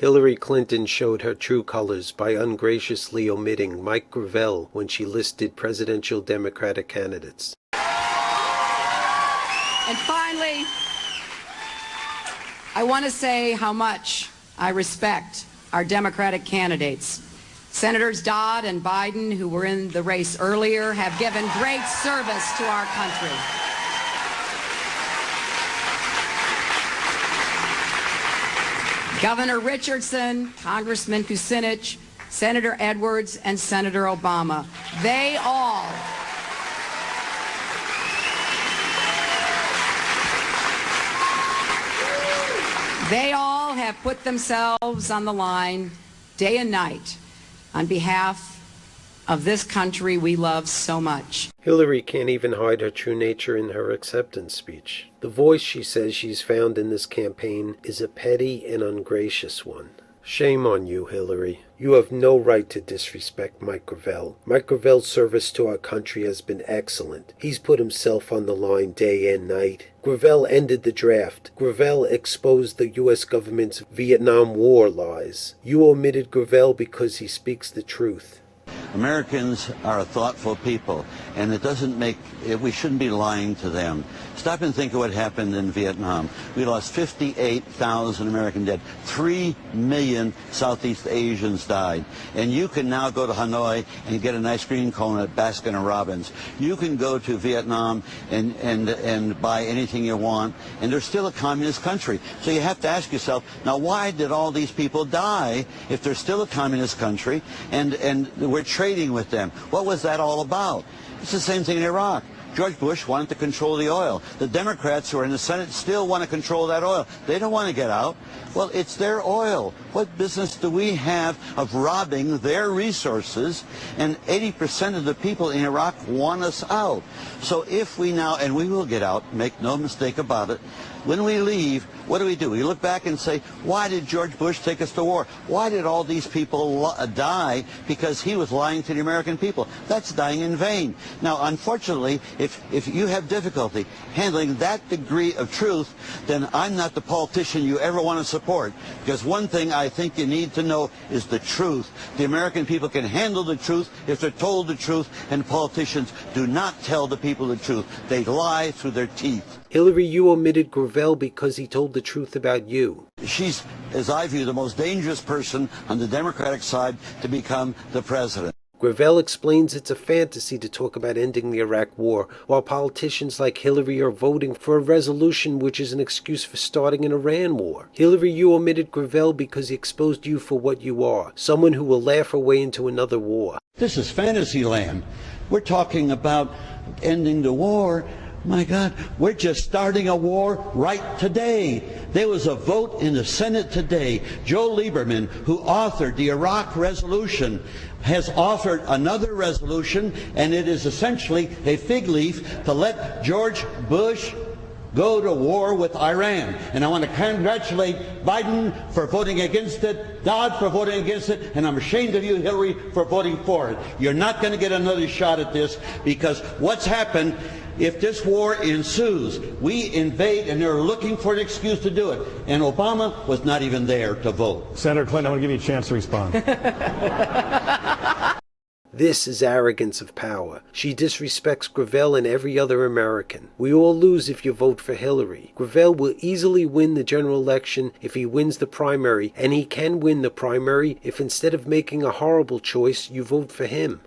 Hillary Clinton showed her true colors by ungraciously omitting Mike Gravel when she listed presidential Democratic candidates. And finally, I want to say how much I respect our Democratic candidates. Senators Dodd and Biden, who were in the race earlier, have given great service to our country. Governor Richardson, Congressman Kucinich, Senator Edwards, and Senator Obama, they all have put themselves on the line day and night on behalf of this country we love so much. Hillary can't even hide her true nature in her acceptance speech. The voice she says she's found in this campaign is a petty and ungracious one. Shame on you, Hillary. You have no right to disrespect Mike Gravel. Mike Gravel's service to our country has been excellent. He's put himself on the line day and night. Gravel ended the draft. Gravel exposed the U.S. government's Vietnam War lies. You omitted Gravel because he speaks the truth. Americans are a thoughtful people, and we shouldn't be lying to them. Stop and think of what happened in Vietnam. We lost 58,000 American dead. 3 million Southeast Asians died. And you can now go to Hanoi and get an ice cream cone at Baskin & Robbins. You can go to Vietnam and buy anything you want, and they're still a communist country. So you have to ask yourself, now why did all these people die if they're still a communist country and we're trading with them? What was that all about? It's the same thing in Iraq. George Bush wanted to control the oil. The Democrats who are in the Senate still want to control that oil. They don't want to get out. Well, it's their oil. What business do we have of robbing their resources? And 80% of the people in Iraq want us out. So if we now, and we will get out, make no mistake about it, when we leave, what do? We look back and say, why did George Bush take us to war? Why did all these people die? Because he was lying to the American people. That's dying in vain. Now, unfortunately, if you have difficulty handling that degree of truth, then I'm not the politician you ever want to support. Because one thing I think you need to know is the truth. The American people can handle the truth if they're told the truth, and politicians do not tell the people the truth. They lie through their teeth. Hillary, you omitted Gravel because he told the truth about you. She's, as I view, the most dangerous person on the Democratic side to become the president. Gravel explains it's a fantasy to talk about ending the Iraq War, while politicians like Hillary are voting for a resolution which is an excuse for starting an Iran war. Hillary, you omitted Gravel because he exposed you for what you are, someone who will laugh her way into another war. This is fantasy land. We're talking about ending the war. My God, we're just starting a war right today. There was a vote in the Senate today. Joe Lieberman, who authored the Iraq resolution, has offered another resolution, and it is essentially a fig leaf to let George Bush go to war with Iran. And I want to congratulate Biden for voting against it, Dodd for voting against it, and I'm ashamed of you, Hillary, for voting for it. You're not going to get another shot at this, because what's happened, if this war ensues, we invade, and they're looking for an excuse to do it. And Obama was not even there to vote. Senator Clinton, I want to give you a chance to respond. This is arrogance of power. She disrespects Gravel and every other American. We all lose if you vote for Hillary. Gravel will easily win the general election if he wins the primary, and he can win the primary if instead of making a horrible choice, you vote for him.